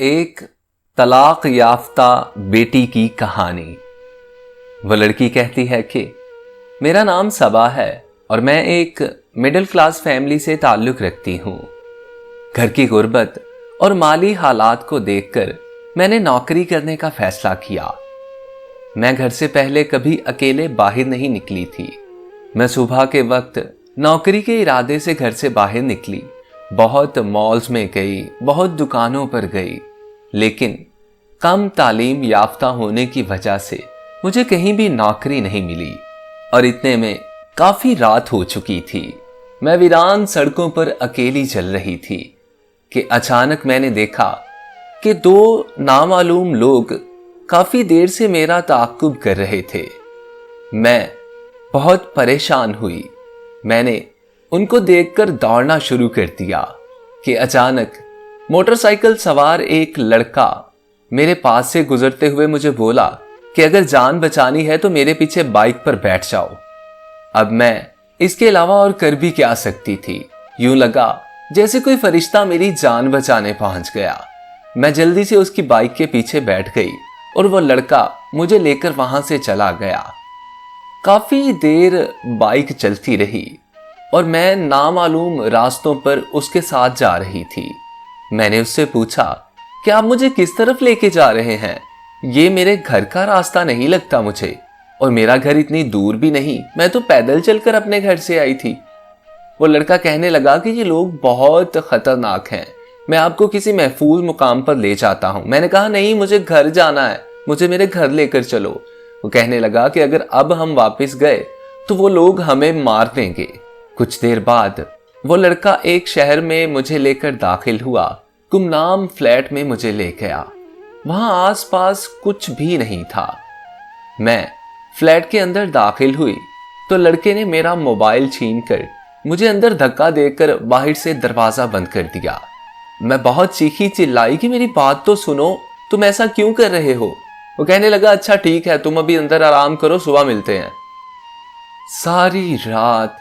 ایک طلاق یافتہ بیٹی کی کہانی۔ وہ لڑکی کہتی ہے کہ میرا نام صبا ہے اور میں ایک مڈل کلاس فیملی سے تعلق رکھتی ہوں۔ گھر کی غربت اور مالی حالات کو دیکھ کر میں نے نوکری کرنے کا فیصلہ کیا۔ میں گھر سے پہلے کبھی اکیلے باہر نہیں نکلی تھی۔ میں صبح کے وقت نوکری کے ارادے سے گھر سے باہر نکلی، بہت مالز میں گئی، بہت دکانوں پر گئی، لیکن کم تعلیم یافتہ ہونے کی وجہ سے مجھے کہیں بھی نوکری نہیں ملی اور اتنے میں کافی رات ہو چکی تھی۔ میں ویران سڑکوں پر اکیلی چل رہی تھی کہ اچانک میں نے دیکھا کہ دو نامعلوم لوگ کافی دیر سے میرا تعاقب کر رہے تھے۔ میں بہت پریشان ہوئی۔ میں نے ان کو دیکھ کر دوڑنا شروع کر دیا کہ اچانک موٹر سائیکل سوار ایک لڑکا میرے پاس سے گزرتے ہوئے مجھے بولا کہ اگر جان بچانی ہے تو میرے پیچھے بائک پر بیٹھ جاؤ۔ اب میں اس کے علاوہ اور کر بھی کیا سکتی تھی؟ یوں لگا جیسے کوئی فرشتہ میری جان بچانے پہنچ گیا۔ میں جلدی سے اس کی بائک کے پیچھے بیٹھ گئی اور وہ لڑکا مجھے لے کر وہاں سے چلا گیا۔ کافی دیر بائک چلتی رہی اور میں نامعلوم راستوں پر اس کے ساتھ جا رہی تھی۔ میں نے اس سے پوچھا کہ آپ مجھے کس طرف لے کے جا رہے ہیں؟ یہ میرے گھر کا راستہ نہیں لگتا مجھے، اور میرا گھر اتنی دور بھی نہیں، میں تو پیدل چل کر اپنے گھر سے آئی تھی۔ وہ لڑکا کہنے لگا کہ یہ لوگ بہت خطرناک ہیں، میں آپ کو کسی محفوظ مقام پر لے جاتا ہوں۔ میں نے کہا نہیں، مجھے گھر جانا ہے، مجھے میرے گھر لے کر چلو۔ وہ کہنے لگا کہ اگر اب ہم واپس گئے تو وہ لوگ ہمیں مار دیں گے۔ کچھ دیر بعد وہ لڑکا ایک شہر میں مجھے لے کر داخل ہوا، گمنام فلیٹ میں مجھے لے گیا۔ وہاں آس پاس کچھ بھی نہیں تھا۔ میں فلیٹ کے اندر داخل ہوئی تو لڑکے نے میرا موبائل چھین کر مجھے اندر دھکا دے کر باہر سے دروازہ بند کر دیا۔ میں بہت چیخی چلائی کہ میری بات تو سنو، تم ایسا کیوں کر رہے ہو؟ وہ کہنے لگا اچھا ٹھیک ہے، تم ابھی اندر آرام کرو، صبح ملتے ہیں۔ ساری رات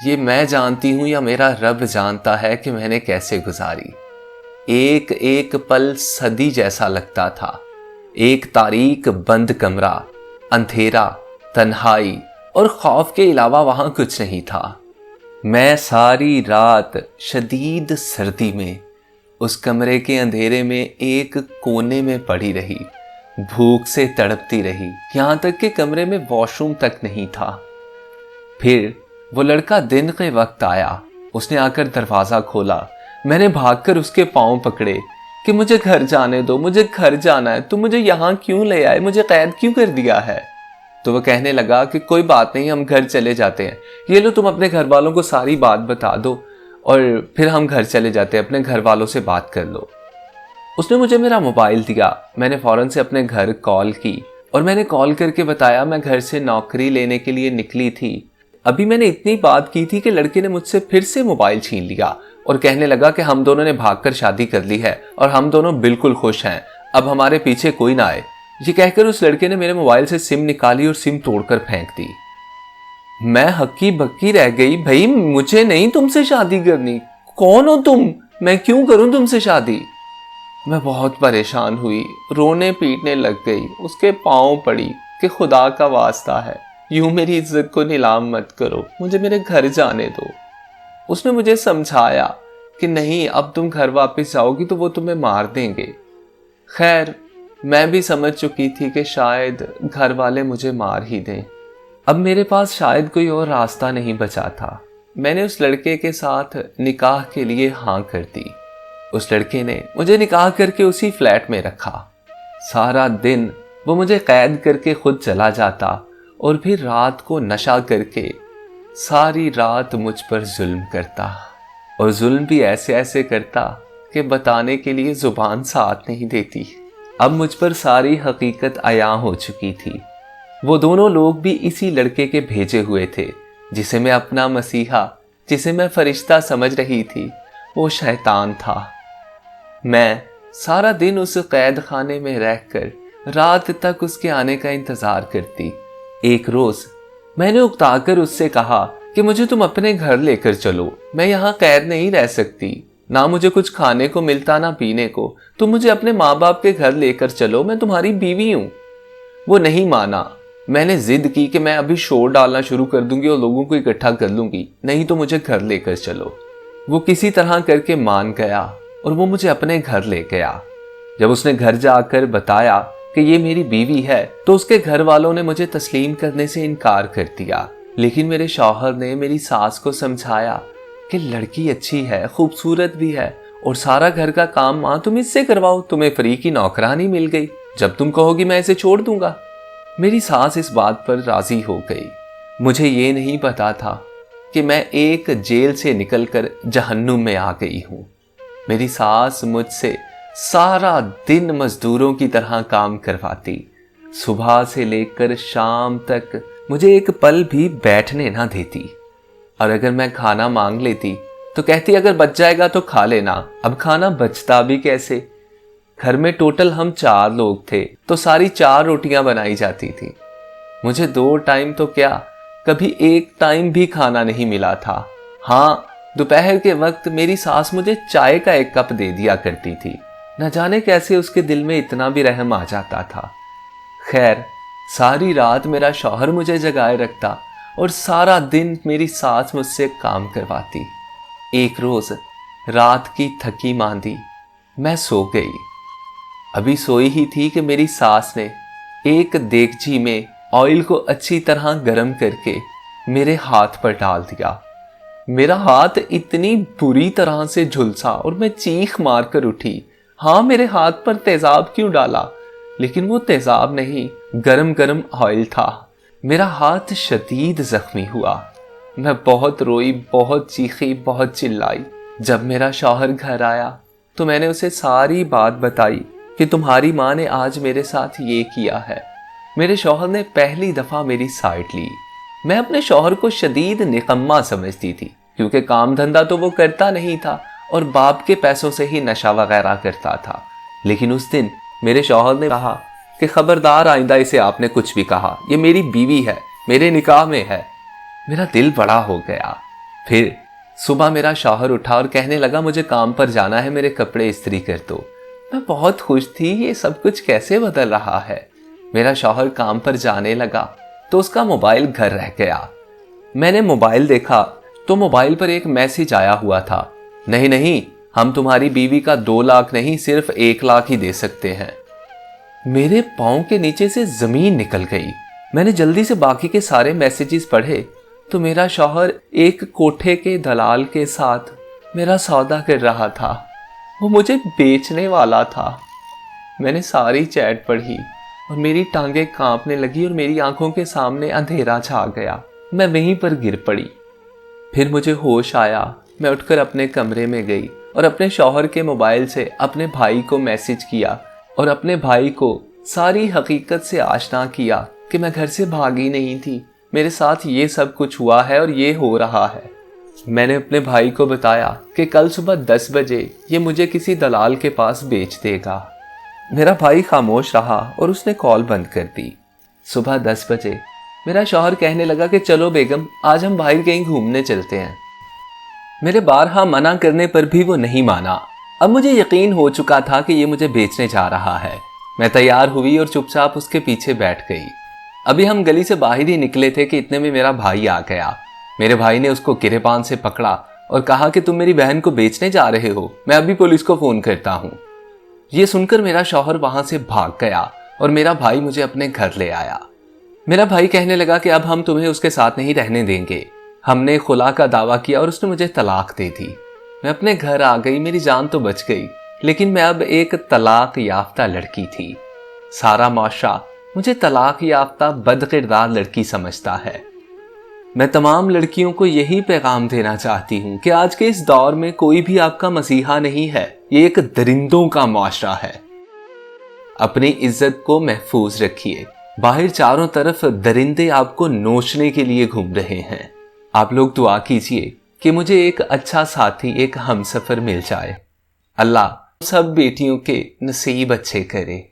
یہ میں جانتی ہوں یا میرا رب جانتا ہے کہ میں نے کیسے گزاری۔ ایک ایک پل صدی جیسا لگتا تھا۔ ایک تاریک بند کمرہ، اندھیرا، تنہائی اور خوف کے علاوہ وہاں کچھ نہیں تھا۔ میں ساری رات شدید سردی میں اس کمرے کے اندھیرے میں ایک کونے میں پڑی رہی، بھوک سے تڑپتی رہی، یہاں تک کہ کمرے میں واش روم تک نہیں تھا۔ پھر وہ لڑکا دن کے وقت آیا، اس نے آ کر دروازہ کھولا۔ میں نے بھاگ کر اس کے پاؤں پکڑے کہ مجھے گھر جانے دو، مجھے گھر جانا ہے، تم مجھے یہاں کیوں لے آئے، مجھے قید کیوں کر دیا ہے؟ تو وہ کہنے لگا کہ کوئی بات نہیں، ہم گھر چلے جاتے ہیں، یہ لو تم اپنے گھر والوں کو ساری بات بتا دو اور پھر ہم گھر چلے جاتے ہیں، اپنے گھر والوں سے بات کر لو۔ اس نے مجھے میرا موبائل دیا۔ میں نے فوراً سے اپنے گھر کال کی اور میں نے کال کر کے بتایا میں گھر سے نوکری لینے کے لیے نکلی تھی۔ ابھی میں نے اتنی بات کی تھی کہ لڑکے نے مجھ سے پھر سے موبائل چھین لیا اور کہنے لگا کہ ہم دونوں نے بھاگ کر شادی کر لی ہے اور ہم دونوں بالکل خوش ہیں، اب ہمارے پیچھے کوئی نہ آئے۔ یہ کہہ کر اس لڑکے نے میرے موبائل سے سم نکالی اور سم توڑ کر پھینک دی۔ میں ہکی بکی رہ گئی، بھائی مجھے نہیں تم سے شادی کرنی، کون ہو تم؟ میں کیوں کروں تم سے شادی؟ میں بہت پریشان ہوئی، رونے پیٹنے لگ گئی، اس کے پاؤں پڑی کہ خدا کا واسطہ ہے، یوں میری عزت کو نیلام مت کرو، مجھے میرے گھر جانے دو۔ اس نے مجھے سمجھایا کہ نہیں، اب تم گھر واپس جاؤ گی تو وہ تمہیں مار دیں گے۔ خیر میں بھی سمجھ چکی تھی کہ شاید گھر والے مجھے مار ہی دیں، اب میرے پاس شاید کوئی اور راستہ نہیں بچا تھا۔ میں نے اس لڑکے کے ساتھ نکاح کے لیے ہاں کر دی۔ اس لڑکے نے مجھے نکاح کر کے اسی فلیٹ میں رکھا۔ سارا دن وہ مجھے قید کر کے خود چلا جاتا اور پھر رات کو نشہ کر کے ساری رات مجھ پر ظلم کرتا، اور ظلم بھی ایسے ایسے کرتا کہ بتانے کے لیے زبان ساتھ نہیں دیتی۔ اب مجھ پر ساری حقیقت عیاں ہو چکی تھی۔ وہ دونوں لوگ بھی اسی لڑکے کے بھیجے ہوئے تھے، جسے میں اپنا مسیحا، جسے میں فرشتہ سمجھ رہی تھی، وہ شیطان تھا۔ میں سارا دن اس قید خانے میں رہ کر رات تک اس کے آنے کا انتظار کرتی۔ ایک روز میں نے اکتا کر اس سے کہا کہ مجھے تم اپنے گھر لے کر چلو، میں یہاں قید نہیں رہ سکتی، ना मुझे कुछ खाने को मिलता ना पीने को। तुम मुझे अपने माँ बाप के घर लेकर चलो, मैं तुम्हारी बीवी हूं। वो नहीं माना। मैंने जिद की कि मैं अभी शोर डालना शुरू कर दूंगी और लोगों को इकट्ठा कर लूंगी, नहीं तो मुझे घर लेकर चलो। वो किसी तरह करके मान गया और वो मुझे अपने घर ले गया। जब उसने घर जाकर बताया कि ये मेरी बीवी है तो उसके घर वालों ने मुझे तस्लीम करने से इनकार कर दिया। लेकिन मेरे शौहर ने मेरी सास को समझाया कि लड़की अच्छी है, खूबसूरत भी है और सारा घर का काम माँ तुम इससे करवाओ, तुम्हें फ्री की नौकरानी मिल गई, जब तुम कहोगी मैं इसे छोड़ दूंगा। मेरी सास इस बात पर राजी हो गई। मुझे ये नहीं पता था कि मैं एक जेल से निकलकर जहन्नुम में आ गई हूँ। मेरी सास मुझसे सारा दिन मजदूरों की तरह काम करवाती, सुबह से लेकर शाम तक मुझे एक पल भी बैठने ना देती। और अगर मैं खाना मांग लेती तो कहती अगर बच जाएगा तो खा लेना। अब खाना बचता भी कैसे? घर में टोटल हम 4 लोग थे तो सारी 4 रोटियां बनाई जाती थी। मुझे 2 टाइम तो क्या, कभी 1 टाइम भी खाना नहीं मिला था। हाँ, दोपहर के वक्त मेरी सास मुझे चाय का 1 कप दे दिया करती थी। न जाने कैसे उसके दिल में इतना भी रहम आ जाता था। खैर, सारी रात मेरा शौहर मुझे जगाए रखता और सारा दिन मेरी सास मुझसे काम करवाती। एक रोज रात की थकी मांदी मैं सो गई। अभी सोई ही थी कि मेरी सास ने एक देगची में ऑयल को अच्छी तरह गर्म करके मेरे हाथ पर डाल दिया। मेरा हाथ इतनी बुरी तरह से झुलसा और मैं चीख मारकर उठी। हाँ, मेरे हाथ पर तेजाब क्यों डाला? लेकिन वो तेजाब नहीं, गरम गरम ऑयल था। मेरा हाथ शदीद जख्मी हुआ। मैं बहुत रोई, बहुत चीखी, बहुत चिल्लाई। जब मेरा शौहर घर आया तो मैंने उसे सारी बात बताई कि तुम्हारी माँ ने आज मेरे साथ ये किया है। मेरे शौहर ने पहली दफा मेरी साइड ली। मैं अपने शौहर को शदीद निकम्मा समझती थी क्योंकि काम धंधा तो वो करता नहीं था और बाप के पैसों से ही नशा वगैरह करता था। लेकिन उस दिन मेरे शौहर ने कहा कि खबरदार आइंदा इसे आपने कुछ भी कहा, ये मेरी बीवी है, मेरे निकाह में है। मेरा दिल बड़ा हो गया। फिर सुबह मेरा शौहर उठा और कहने लगा मुझे काम पर जाना है, मेरे कपड़े इस्त्री कर दो। मैं बहुत खुश थी, ये सब कुछ कैसे बदल रहा है। मेरा शौहर काम पर जाने लगा तो उसका मोबाइल घर रह गया। मैंने मोबाइल देखा तो मोबाइल पर एक मैसेज आया हुआ था, नहीं नहीं, हम तुम्हारी बीवी का 2 लाख नहीं सिर्फ 1 लाख ही दे सकते हैं। मेरे पांव के नीचे से जमीन निकल गई। मैंने जल्दी से बाकी के सारे मैसेजेस पढ़े तो मेरा शौहर एक कोठे के दलाल के साथ मेरा सौदा कर रहा था। वो मुझे बेचने वाला था। मैंने सारी चैट पढ़ी और मेरी टांगें कांपने लगी और मेरी आंखों के सामने अंधेरा छा गया। मैं वहीं पर गिर पड़ी। फिर मुझे होश आया। मैं उठकर अपने कमरे में गई और अपने शौहर के मोबाइल से अपने भाई को मैसेज किया और अपने भाई को सारी हकीकत से आशना किया कि मैं घर से भागी नहीं थी, मेरे साथ ये सब कुछ हुआ है और ये हो रहा है। मैंने अपने भाई को बताया कि कल सुबह 10 बजे ये मुझे किसी दलाल के पास बेच देगा। मेरा भाई खामोश रहा और उसने कॉल बंद कर दी। सुबह 10 बजे मेरा शौहर कहने लगा कि चलो बेगम, आज हम बाहर कहीं घूमने चलते हैं। मेरे बारहा मना करने पर भी वो नहीं माना। अब मुझे यकीन हो चुका था कि ये मुझे बेचने जा रहा है। मैं तैयार हुई और चुपचाप उसके पीछे बैठ गई। अभी हम गली से बाहर ही निकले थे कि इतने में मेरा भाई आ गया। मेरे भाई ने उसको गिरेबान से पकड़ा और कहा कि तुम मेरी बहन को बेचने जा रहे हो, मैं अभी पुलिस को फोन करता हूँ। ये सुनकर मेरा शौहर वहां से भाग गया और मेरा भाई मुझे अपने घर ले आया। मेरा भाई कहने लगा कि अब हम तुम्हें उसके साथ नहीं रहने देंगे। हमने खुला का दावा किया और उसने मुझे तलाक दे दी। मैं अपने घर आ गई, मेरी जान तो बच गई, लेकिन मैं अब एक तलाक याफ्ता लड़की थी। सारा माशरा मुझे तलाक याफ्ता बदकिरदार लड़की समझता है। मैं तमाम लड़कियों को यही पैगाम देना चाहती हूँ कि आज के इस दौर में कोई भी आपका मसीहा नहीं है, ये एक दरिंदों का माशरा है। अपनी इज्जत को महफूज रखिए। बाहर चारों तरफ दरिंदे आपको नोचने के लिए घूम रहे हैं। आप लोग दुआ कीजिए कि मुझे एक अच्छा साथी, एक हमसफर मिल जाए। अल्लाह सब बेटियों के नसीब अच्छे करे।